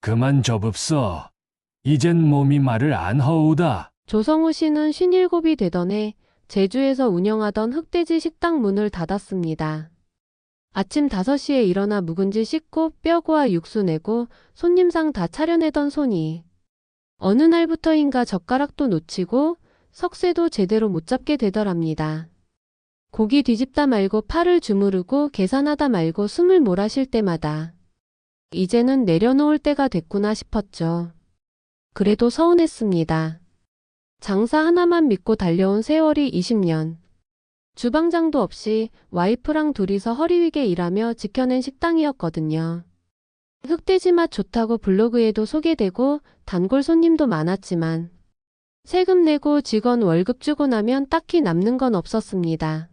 그만 접읍서. 이젠 몸이 말을 안 허우다. 조성우 씨는 57이 되던 해 제주에서 운영하던 흑돼지 식당 문을 닫았습니다. 아침 5시에 일어나 묵은지 씻고 뼈고와 육수 내고 손님상 다 차려내던 손이 어느 날부터인가 젓가락도 놓치고 석쇠도 제대로 못 잡게 되더랍니다. 고기 뒤집다 말고 팔을 주무르고 계산하다 말고 숨을 몰아쉴 때마다 이제는 내려놓을 때가 됐구나 싶었죠. 그래도 서운했습니다. 장사 하나만 믿고 달려온 세월이 20년. 주방장도 없이 와이프랑 둘이서 허리 위게 일하며 지켜낸 식당이었거든요. 흑돼지 맛 좋다고 블로그에도 소개되고 단골 손님도 많았지만 세금 내고 직원 월급 주고 나면 딱히 남는 건 없었습니다.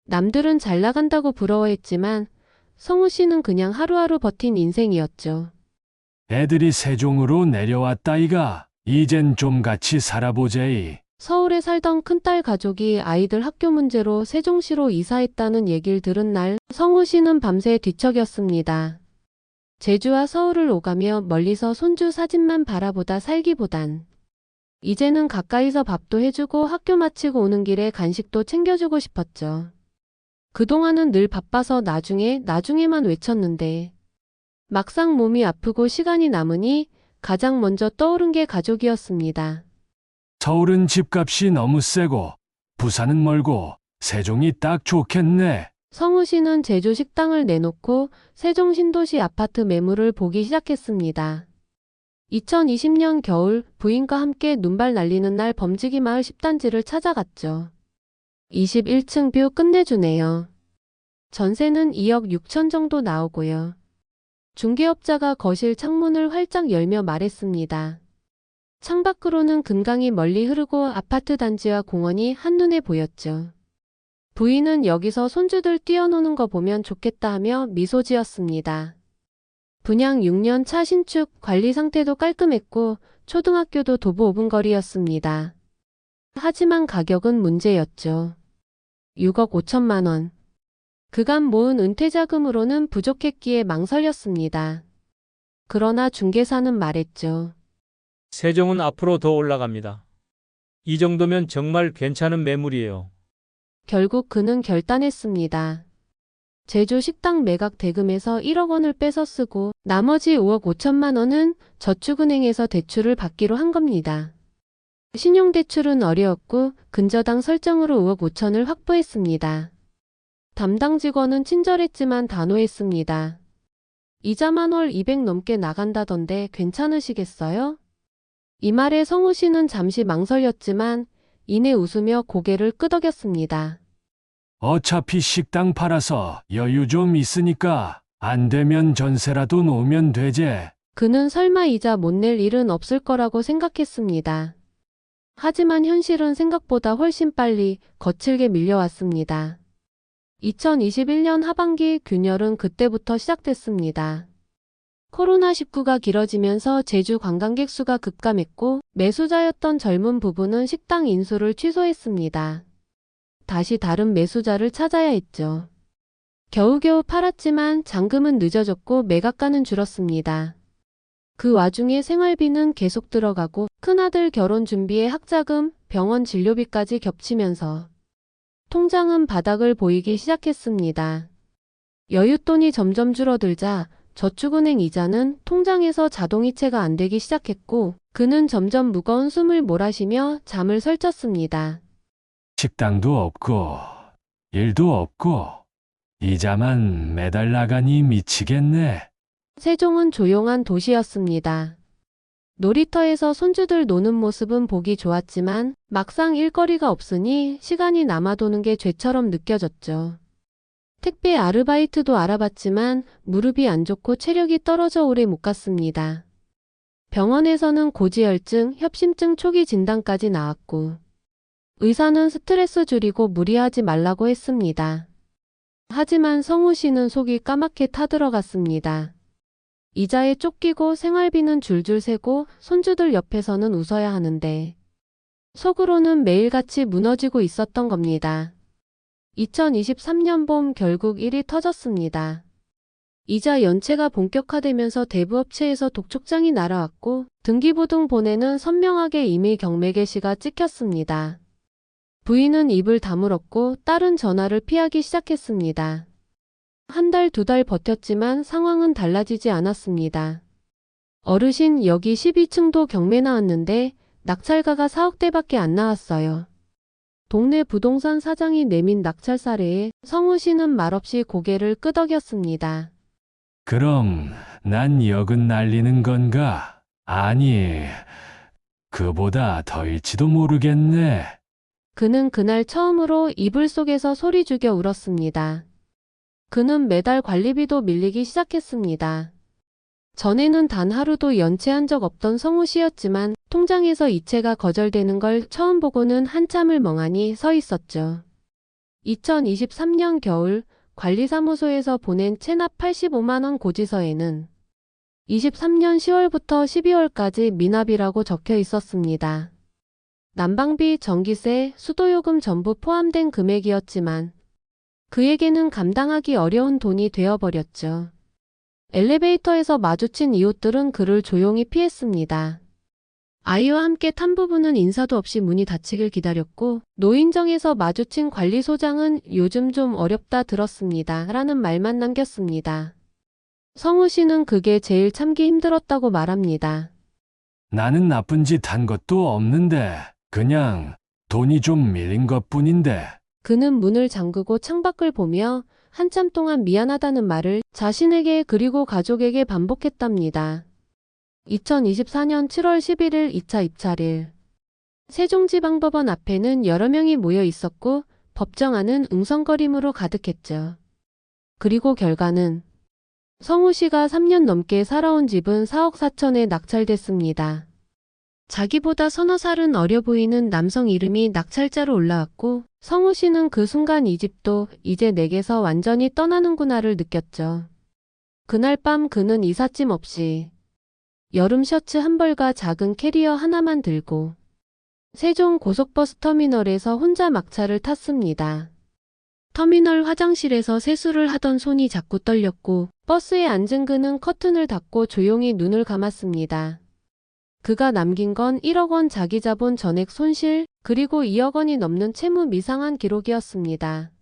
남들은 잘 나간다고 부러워했지만 성우 씨는 그냥 하루하루 버틴 인생이었죠. 애들이 세종으로 내려왔다이가. 이젠 좀 같이 살아보제이. 서울에 살던 큰딸 가족이 아이들 학교 문제로 세종시로 이사했다는 얘기를 들은 날 성우 씨는 밤새 뒤척였습니다. 제주와 서울을 오가며 멀리서 손주 사진만 바라보다 살기보단 이제는 가까이서 밥도 해주고 학교 마치고 오는 길에 간식도 챙겨주고 싶었죠. 그동안은 늘 바빠서 나중에만 외쳤는데 막상 몸이 아프고 시간이 남으니 가장 먼저 떠오른 게 가족이었습니다. 서울은 집값이 너무 세고 부산은 멀고 세종이 딱 좋겠네. 성우 씨는 제주 식당을 내놓고 세종 신도시 아파트 매물을 보기 시작했습니다. 2020년 겨울 부인과 함께 눈발 날리는 날 범지기 마을 10단지를 찾아갔죠. 21층 뷰 끝내주네요. 전세는 2억 6천 정도 나오고요. 중개업자가 거실 창문을 활짝 열며 말했습니다. 창밖으로는 금강이 멀리 흐르고 아파트 단지와 공원이 한눈에 보였죠. 부인은 여기서 손주들 뛰어노는 거 보면 좋겠다 하며 미소 지었습니다. 분양 6년 차 신축, 관리 상태도 깔끔했고 초등학교도 도보 5분 거리였습니다. 하지만 가격은 문제였죠. 6억 5천만 원. 그간 모은 은퇴자금으로는 부족했기에 망설였습니다. 그러나 중개사는 말했죠. 세종은 앞으로 더 올라갑니다. 이 정도면 정말 괜찮은 매물이에요. 결국 그는 결단했습니다. 제주 식당 매각 대금에서 1억 원을 빼서 쓰고 나머지 5억 5천만 원은 저축은행에서 대출을 받기로 한 겁니다. 신용대출은 어려웠고 근저당 설정으로 5억 5천을 확보했습니다. 담당 직원은 친절했지만 단호했습니다. 이자만 월 200 넘게 나간다던데 괜찮으시겠어요? 이 말에 성우 씨는 잠시 망설였지만 이내 웃으며 고개를 끄덕였습니다. 어차피 식당 팔아서 여유 좀 있으니까 안 되면 전세라도 놓으면 되제. 그는 설마 이자 못 낼 일은 없을 거라고 생각했습니다. 하지만 현실은 생각보다 훨씬 빨리 거칠게 밀려왔습니다. 2021년 하반기 균열은 그때부터 시작됐습니다. 코로나19가 길어지면서 제주 관광객 수가 급감했고 매수자였던 젊은 부부는 식당 인수를 취소했습니다. 다시 다른 매수자를 찾아야 했죠. 겨우겨우 팔았지만 잔금은 늦어졌고 매각가는 줄었습니다. 그 와중에 생활비는 계속 들어가고 큰아들 결혼 준비에 학자금, 병원 진료비까지 겹치면서 통장은 바닥을 보이기 시작했습니다. 여윳돈이 점점 줄어들자 저축은행 이자는 통장에서 자동이체가 안 되기 시작했고 그는 점점 무거운 숨을 몰아쉬며 잠을 설쳤습니다. 식당도 없고 일도 없고 이자만 매달 나가니 미치겠네. 세종은 조용한 도시였습니다. 놀이터에서 손주들 노는 모습은 보기 좋았지만 막상 일거리가 없으니 시간이 남아도는 게 죄처럼 느껴졌죠. 택배 아르바이트도 알아봤지만 무릎이 안 좋고 체력이 떨어져 오래 못 갔습니다. 병원에서는 고지혈증, 협심증 초기 진단까지 나왔고 의사는 스트레스 줄이고 무리하지 말라고 했습니다. 하지만 성우 씨는 속이 까맣게 타들어갔습니다. 이자에 쫓기고 생활비는 줄줄 새고 손주들 옆에서는 웃어야 하는데 속으로는 매일같이 무너지고 있었던 겁니다. 2023년 봄 결국 일이 터졌습니다. 이자 연체가 본격화되면서 대부업체에서 독촉장이 날아왔고 등기부등 본에는 선명하게 이미 경매 개시가 찍혔습니다. 부인은 입을 다물었고 딸은 전화를 피하기 시작했습니다. 한 달, 두 달 버텼지만 상황은 달라지지 않았습니다. 어르신, 여기 12층도 경매 나왔는데 낙찰가가 4억대밖에 안 나왔어요. 동네 부동산 사장이 내민 낙찰 사례에 성우 씨는 말없이 고개를 끄덕였습니다. 그럼 난 역은 날리는 건가? 아니, 그보다 더일지도 모르겠네. 그는 그날 처음으로 이불 속에서 소리 죽여 울었습니다. 그는 매달 관리비도 밀리기 시작했습니다. 전에는 단 하루도 연체한 적 없던 성우 씨였지만 통장에서 이체가 거절되는 걸 처음 보고는 한참을 멍하니 서 있었죠. 2023년 겨울 관리사무소에서 보낸 체납 85만 원 고지서에는 23년 10월부터 12월까지 미납이라고 적혀 있었습니다. 난방비, 전기세, 수도요금 전부 포함된 금액이었지만 그에게는 감당하기 어려운 돈이 되어버렸죠. 엘리베이터에서 마주친 이웃들은 그를 조용히 피했습니다. 아이와 함께 탄 부부는 인사도 없이 문이 닫히길 기다렸고 노인정에서 마주친 관리소장은 요즘 좀 어렵다 들었습니다. 라는 말만 남겼습니다. 성우 씨는 그게 제일 참기 힘들었다고 말합니다. 나는 나쁜 짓 한 것도 없는데 그냥 돈이 좀 밀린 것뿐인데. 그는 문을 잠그고 창밖을 보며 한참 동안 미안하다는 말을 자신에게 그리고 가족에게 반복했답니다. 2024년 7월 11일 2차 입찰일. 세종지방법원 앞에는 여러 명이 모여 있었고 법정 안은 웅성거림으로 가득했죠. 그리고 결과는 성우 씨가 3년 넘게 살아온 집은 4억 4천에 낙찰됐습니다. 자기보다 서너 살은 어려 보이는 남성 이름이 낙찰자로 올라왔고 성우 씨는 그 순간 이 집도 이제 내게서 완전히 떠나는구나를 느꼈죠. 그날 밤 그는 이삿짐 없이 여름 셔츠 한 벌과 작은 캐리어 하나만 들고 세종 고속버스 터미널에서 혼자 막차를 탔습니다. 터미널 화장실에서 세수를 하던 손이 자꾸 떨렸고 버스에 앉은 그는 커튼을 닫고 조용히 눈을 감았습니다. 그가 남긴 건 1억 원 자기 자본 전액 손실 그리고 2억 원이 넘는 채무 미상한 기록이었습니다.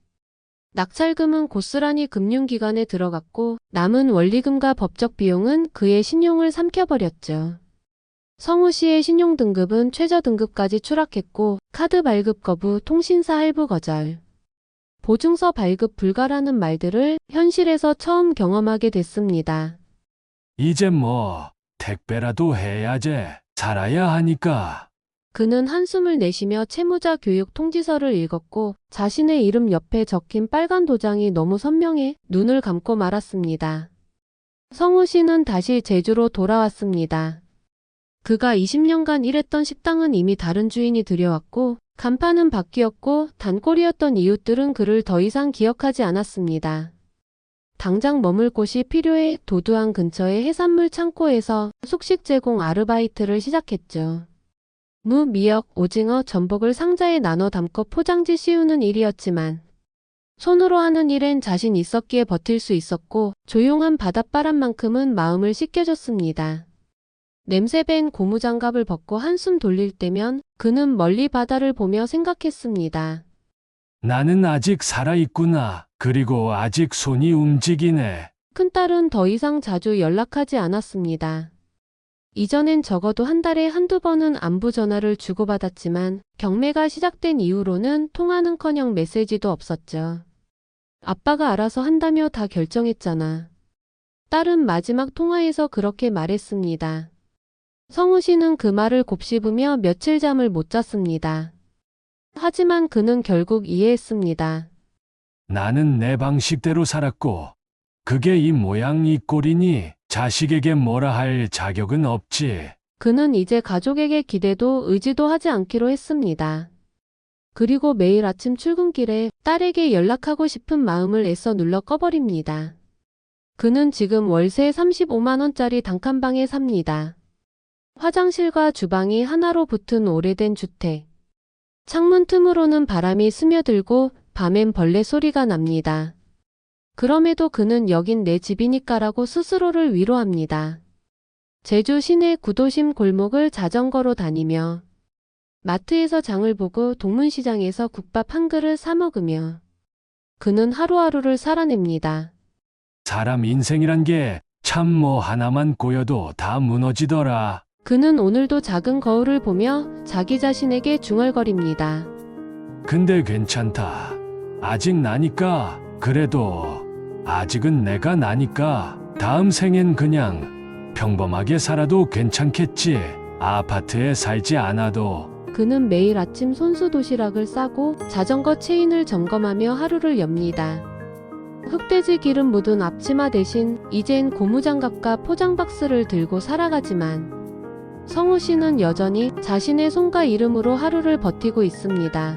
낙찰금은 고스란히 금융기관에 들어갔고 남은 원리금과 법적 비용은 그의 신용을 삼켜버렸죠. 성우 씨의 신용등급은 최저등급까지 추락했고 카드 발급 거부, 통신사 할부 거절, 보증서 발급 불가라는 말들을 현실에서 처음 경험하게 됐습니다. 이제 뭐 택배라도 해야지. 살아야 하니까. 그는 한숨을 내쉬며 채무자 교육 통지서를 읽었고 자신의 이름 옆에 적힌 빨간 도장이 너무 선명해 눈을 감고 말았습니다. 성우 씨는 다시 제주로 돌아왔습니다. 그가 20년간 일했던 식당은 이미 다른 주인이 들여왔고 간판은 바뀌었고 단골이었던 이웃들은 그를 더 이상 기억하지 않았습니다. 당장 머물 곳이 필요해 도두항 근처의 해산물 창고에서 숙식 제공 아르바이트를 시작했죠. 무, 미역, 오징어, 전복을 상자에 나눠 담고 포장지 씌우는 일이었지만 손으로 하는 일엔 자신 있었기에 버틸 수 있었고 조용한 바닷바람만큼은 마음을 씻겨줬습니다. 냄새밴 고무장갑을 벗고 한숨 돌릴 때면 그는 멀리 바다를 보며 생각했습니다. 나는 아직 살아있구나. 그리고 아직 손이 움직이네. 큰딸은 더 이상 자주 연락하지 않았습니다. 이전엔 적어도 한 달에 한두 번은 안부 전화를 주고받았지만 경매가 시작된 이후로는 통화는커녕 메시지도 없었죠. 아빠가 알아서 한다며 다 결정했잖아. 딸은 마지막 통화에서 그렇게 말했습니다. 성우 씨는 그 말을 곱씹으며 며칠 잠을 못 잤습니다. 하지만 그는 결국 이해했습니다. 나는 내 방식대로 살았고 그게 이 모양 이 꼴이니 자식에게 뭐라 할 자격은 없지. 그는 이제 가족에게 기대도 의지도 하지 않기로 했습니다. 그리고 매일 아침 출근길에 딸에게 연락하고 싶은 마음을 애써 눌러 꺼버립니다. 그는 지금 월세 35만 원짜리 단칸방에 삽니다. 화장실과 주방이 하나로 붙은 오래된 주택. 창문 틈으로는 바람이 스며들고 밤엔 벌레 소리가 납니다. 그럼에도 그는 여긴 내 집이니까라고 스스로를 위로합니다. 제주 시내 구도심 골목을 자전거로 다니며 마트에서 장을 보고 동문시장에서 국밥 한 그릇 사 먹으며 그는 하루하루를 살아냅니다. 사람 인생이란 게 참 뭐 하나만 꼬여도 다 무너지더라. 그는 오늘도 작은 거울을 보며 자기 자신에게 중얼거립니다. 근데 괜찮다. 아직 나니까. 그래도 아직은 내가 나니까. 다음 생엔 그냥 평범하게 살아도 괜찮겠지. 아파트에 살지 않아도. 그는 매일 아침 손수 도시락을 싸고 자전거 체인을 점검하며 하루를 엽니다. 흑돼지 기름 묻은 앞치마 대신 이젠 고무장갑과 포장박스를 들고 살아가지만 성우 씨는 여전히 자신의 손과 이름으로 하루를 버티고 있습니다.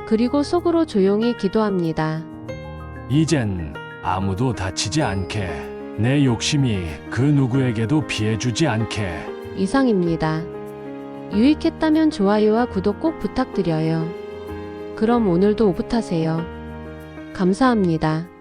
그리고 속으로 조용히 기도합니다. 이젠 아무도 다치지 않게. 내 욕심이 그 누구에게도 피해주지 않게. 이상입니다. 유익했다면 좋아요와 구독 꼭 부탁드려요. 그럼 오늘도 오붓하세요. 감사합니다.